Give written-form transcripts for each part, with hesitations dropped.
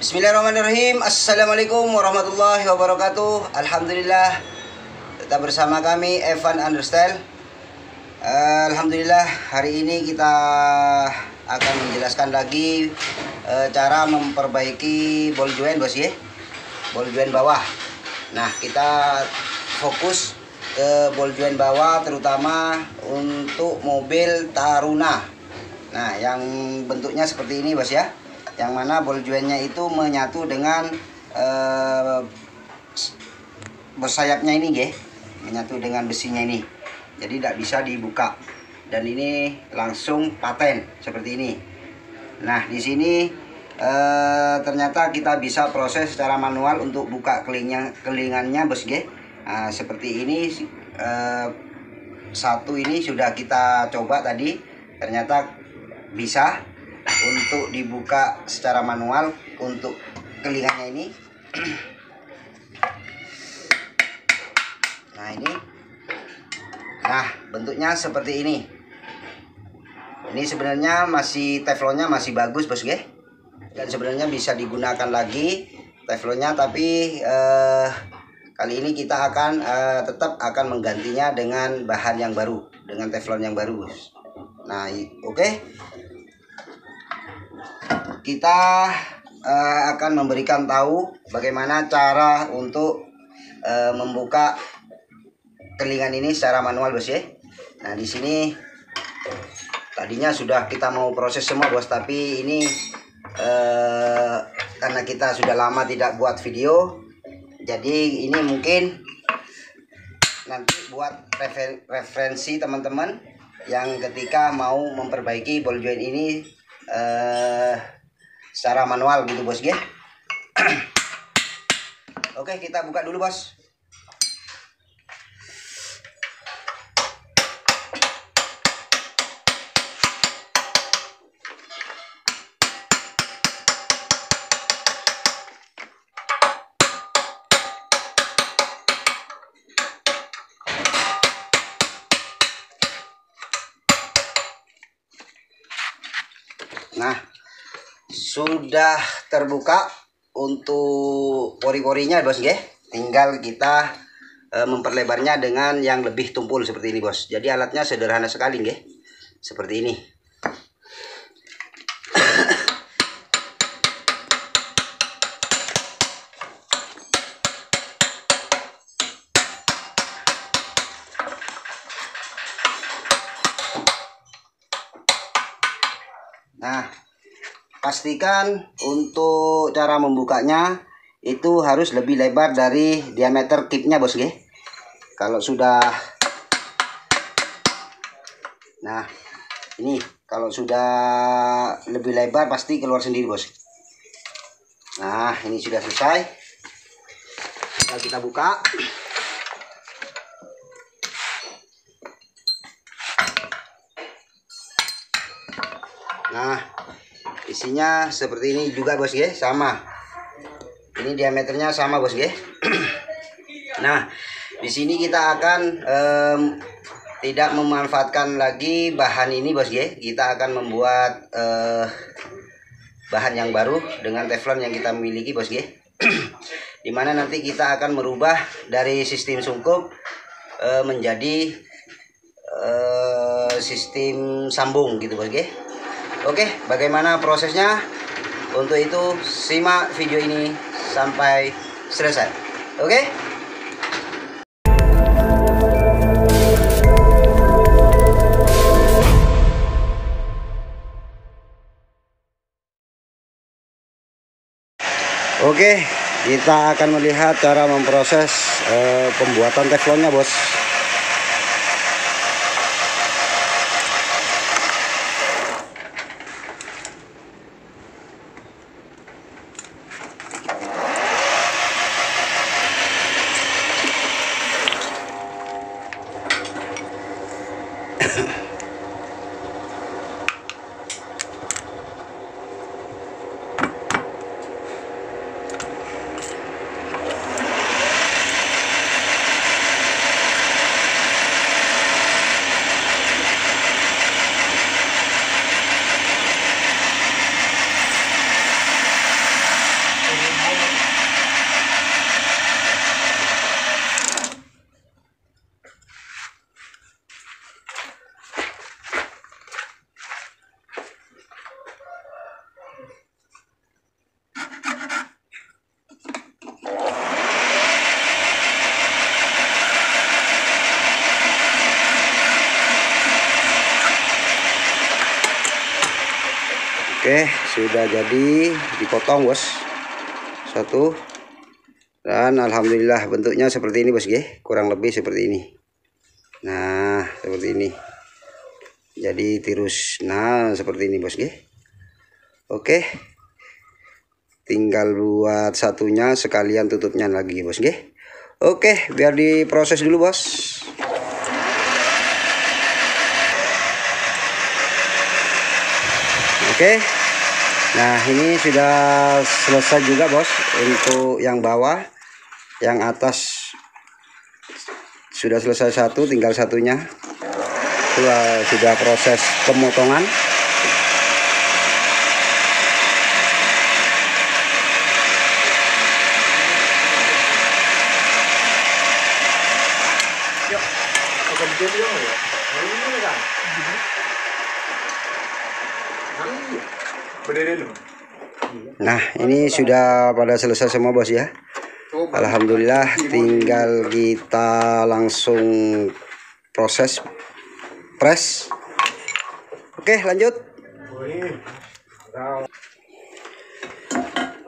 Bismillahirrahmanirrahim. Assalamualaikum warahmatullahi wabarakatuh. Alhamdulillah, tetap bersama kami Evan Understyle. Alhamdulillah, hari ini kita akan menjelaskan lagi cara memperbaiki ball joint, bos ya. Ball joint bawah. Nah, kita fokus ke ball joint bawah, terutama untuk mobil Taruna. Nah, yang bentuknya seperti ini, bos ya. Yang mana ball jointnya itu menyatu dengan bersayapnya ini, ya, menyatu dengan besinya ini. Jadi tidak bisa dibuka. Dan ini langsung paten seperti ini. Nah, di sini ternyata kita bisa proses secara manual untuk buka kelingannya, bos, ya. Nah, seperti ini. Satu ini sudah kita coba tadi, ternyata bisa untuk dibuka secara manual untuk kelingannya ini. Nah, ini. Nah, bentuknya seperti ini. Ini sebenarnya masih teflonnya masih bagus, bos, ya. Dan sebenarnya bisa digunakan lagi teflonnya, tapi kali ini kita akan tetap akan menggantinya dengan bahan yang baru, dengan teflon yang baru, bos. Nah, oke. Kita akan memberikan tahu bagaimana cara untuk membuka kelingan ini secara manual, bos, ya. Nah, di sini tadinya sudah kita mau proses semua, bos, tapi ini karena kita sudah lama tidak buat video, jadi ini mungkin nanti buat referensi teman-teman yang ketika mau memperbaiki ball joint ini secara manual gitu, bos, ya. Oke, kita buka dulu, bos. Nah, sudah terbuka untuk pori-porinya, bos, ya. Tinggal kita memperlebarnya dengan yang lebih tumpul seperti ini, bos. Jadi alatnya sederhana sekali, ya. Seperti ini. Nah, pastikan untuk cara membukanya itu harus lebih lebar dari diameter kipnya, bos, ya. Kalau sudah, nah ini kalau sudah lebih lebar pasti keluar sendiri, bos. Nah, ini sudah selesai. Tinggal kita buka. Nah, isinya seperti ini juga, bos, ya, sama. Ini diameternya sama, bos, ya. Nah, di sini kita akan tidak memanfaatkan lagi bahan ini, bos, ya. Kita akan membuat bahan yang baru dengan teflon yang kita miliki, bos, ya. Dimana nanti kita akan merubah dari sistem sungkup menjadi sistem sambung gitu, bos, ya. Oke, bagaimana prosesnya? Untuk itu simak video ini sampai selesai. Oke? Oke, kita akan melihat cara memproses pembuatan teflonnya, bos. Oke, sudah jadi dipotong bos, satu. Dan alhamdulillah bentuknya seperti ini bos, kurang lebih seperti ini. Nah seperti ini, jadi tirus. Nah seperti ini bos. Oke, tinggal buat satunya sekalian tutupnya lagi bos. Oke, biar diproses dulu bos. Oke, nah ini sudah selesai juga bos. Untuk yang bawah, yang atas sudah selesai satu, tinggal satunya. Sudah proses pemotongan. Nah ini sudah pada selesai semua bos ya. Alhamdulillah, tinggal kita langsung proses press. Oke lanjut.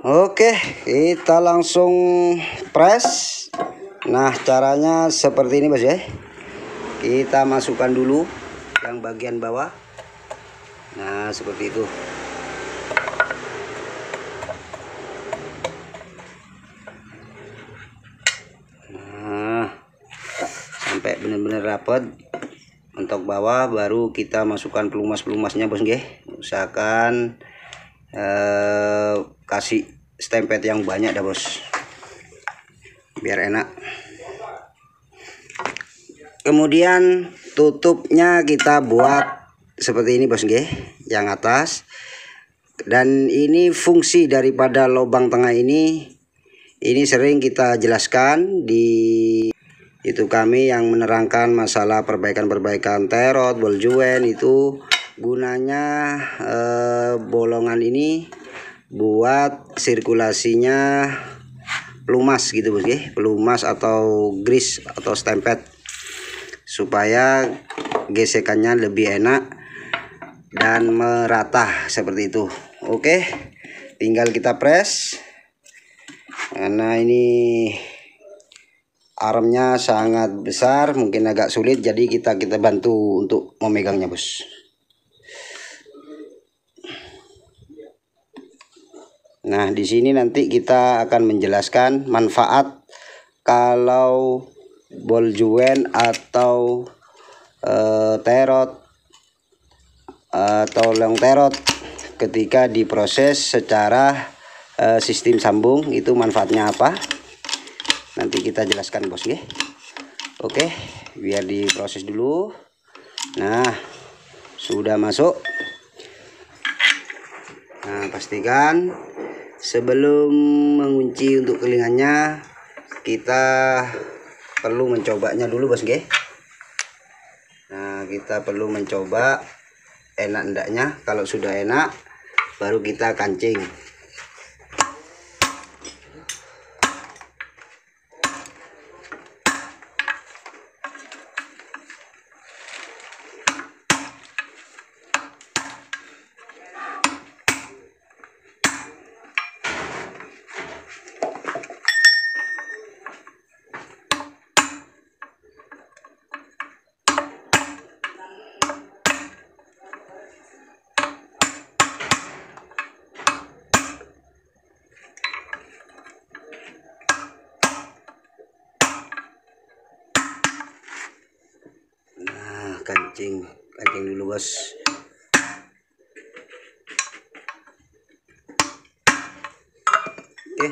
Oke, kita langsung press. Nah caranya seperti ini bos ya. Kita masukkan dulu yang bagian bawah. Nah seperti itu. Nah sampai benar-benar rapat. Untuk bawah baru kita masukkan pelumas-pelumasnya bos. Usahakan kasih stempet yang banyak dah bos, biar enak. Kemudian tutupnya kita buat seperti ini bos, yang atas. Dan ini fungsi daripada lubang tengah ini sering kita jelaskan di itu kami yang menerangkan masalah perbaikan terot, ball joint. Itu gunanya bolongan ini buat sirkulasinya pelumas gitu bos, pelumas atau grease atau stempet, supaya gesekannya lebih enak dan merata seperti itu. Oke, tinggal kita press. Karena ini armnya sangat besar, mungkin agak sulit, jadi kita bantu untuk memegangnya bos. Nah di sini nanti kita akan menjelaskan manfaat kalau ball joint atau terot atau long terot ketika diproses secara sistem sambung, itu manfaatnya apa, nanti kita jelaskan bos. Oke, biar diproses dulu. Nah sudah masuk. Nah pastikan sebelum mengunci untuk kelingannya, kita perlu mencobanya dulu bos. Nah kita perlu mencoba enak endaknya. Kalau sudah enak baru kita kancing. Kancing dulu bos. Oke.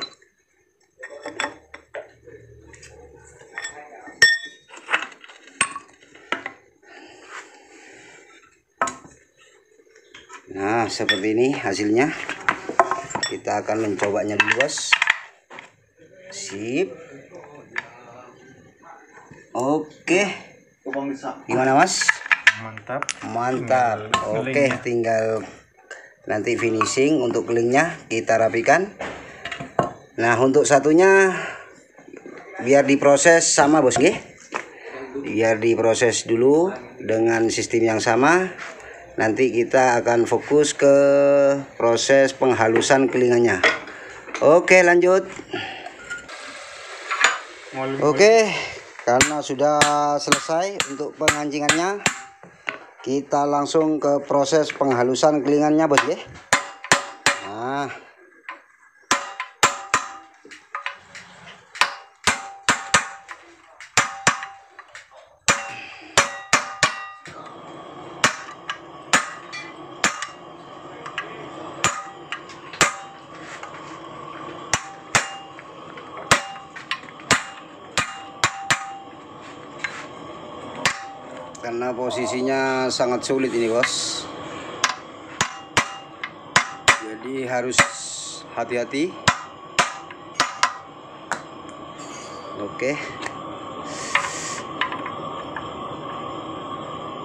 Nah seperti ini hasilnya. Kita akan mencobanya dulu bos. Sip. Oke. Gimana mas? Mantap. Oke, tinggal nanti finishing untuk kelingnya kita rapikan. Nah untuk satunya biar diproses sama bos, biar diproses dulu dengan sistem yang sama. nanti kita akan fokus ke proses penghalusan kelingannya. Oke, lanjut. Oke, karena sudah selesai untuk pengancingannya, kita langsung ke proses penghalusan kelingannya, bos ya. Nah, karena posisinya sangat sulit ini, bos, jadi harus hati-hati. Oke,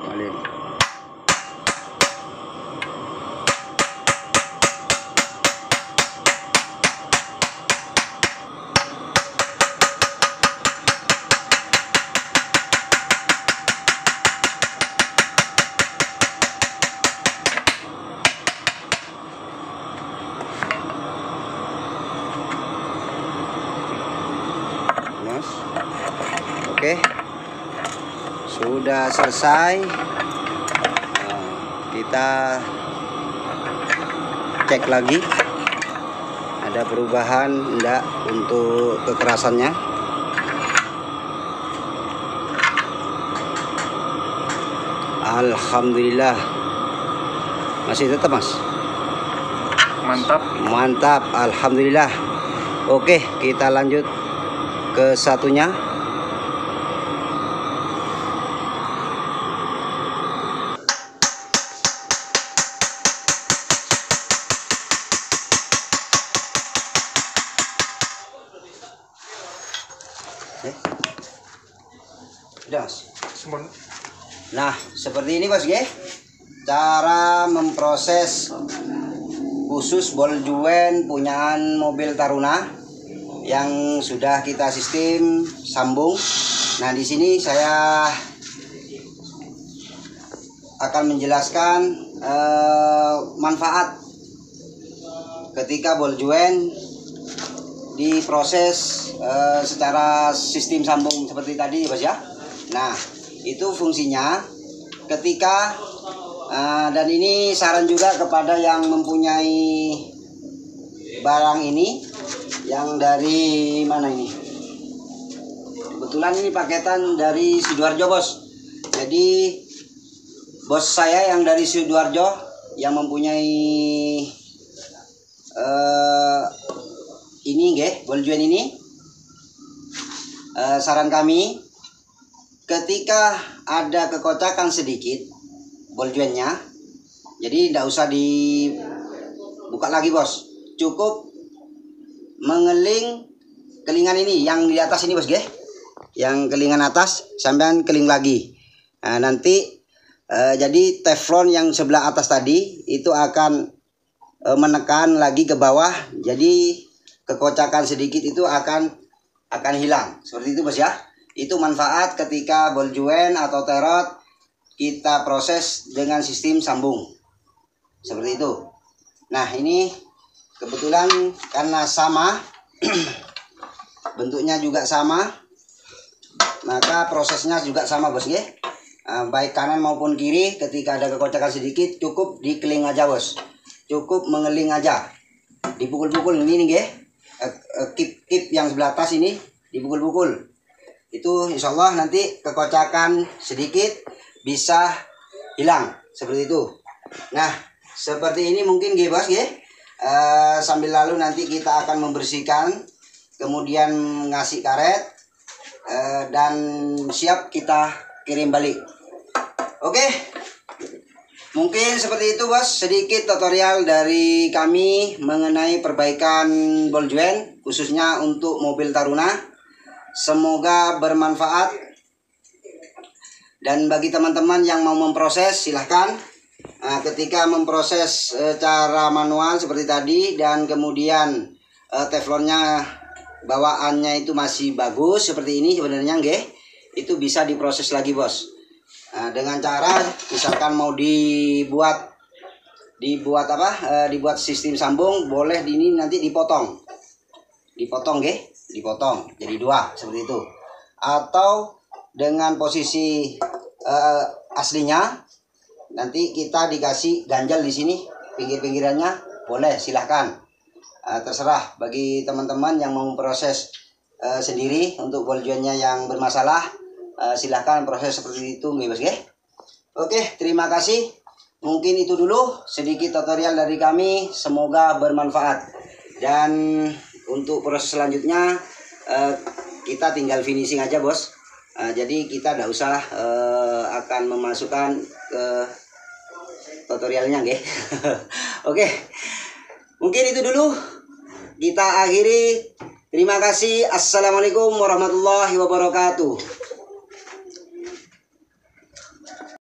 balik. Oke, sudah selesai. Kita cek lagi ada perubahan enggak untuk kekerasannya. Alhamdulillah masih tetap, mas. Mantap, alhamdulillah. Oke, kita lanjut ke satunya. Udah, mas. Nah, seperti ini, bos, ya. Cara memproses khusus ball joint punyaan mobil Taruna yang sudah kita sistem sambung. Nah, di sini saya akan menjelaskan manfaat ketika ball joint diproses secara sistem sambung seperti tadi, bos, ya. Nah, itu fungsinya ketika dan ini saran juga kepada yang mempunyai barang ini yang dari mana ini. Kebetulan ini paketan dari Sidoarjo, bos. Jadi bos saya yang dari Sidoarjo yang mempunyai ini nggih, ball joint ini. Saran kami ketika ada kekocakan sedikit ball jointnya, jadi tidak usah dibuka lagi, bos. Cukup mengeling kelingan ini yang di atas ini, bos, ya. Yang kelingan atas sampean keling lagi. Nah, nanti jadi teflon yang sebelah atas tadi itu akan menekan lagi ke bawah. Jadi kekocakan sedikit itu akan hilang. Seperti itu, bos, ya. Itu manfaat ketika ball joint atau terot kita proses dengan sistem sambung seperti itu. Nah, ini kebetulan karena sama bentuknya juga sama, maka prosesnya juga sama, bos, ya. Baik kanan maupun kiri ketika ada kekocakan sedikit cukup dikeling aja, bos. Cukup mengeling aja, dipukul-pukul ini nih, ya. Kip yang sebelah atas ini dipukul-pukul. Itu insya Allah nanti kekocakan sedikit bisa hilang seperti itu. Nah, seperti ini mungkin, bos, ya. Sambil lalu nanti kita akan membersihkan, kemudian ngasih karet dan siap kita kirim balik. Oke, mungkin seperti itu, bos, sedikit tutorial dari kami mengenai perbaikan ball joint khususnya untuk mobil Taruna. Semoga bermanfaat. Dan bagi teman-teman yang mau memproses, silahkan. Ketika memproses secara manual seperti tadi dan kemudian teflonnya bawaannya itu masih bagus seperti ini sebenarnya, nggih, itu bisa diproses lagi, bos. Nah, dengan cara misalkan mau dibuat dibuat sistem sambung, boleh ini nanti dipotong dipotong jadi dua seperti itu, atau dengan posisi aslinya nanti kita dikasih ganjal di sini pinggir-pinggirannya, boleh, silahkan. Terserah bagi teman-teman yang mau proses sendiri untuk ball jointnya yang bermasalah, silahkan proses seperti itu bebas ya. Oke, terima kasih. Mungkin itu dulu sedikit tutorial dari kami, semoga bermanfaat. Dan untuk proses selanjutnya kita tinggal finishing aja bos. Jadi kita tidak usah akan memasukkan ke tutorialnya nggih. Oke, mungkin itu dulu kita akhiri. Terima kasih. Assalamualaikum warahmatullahi wabarakatuh.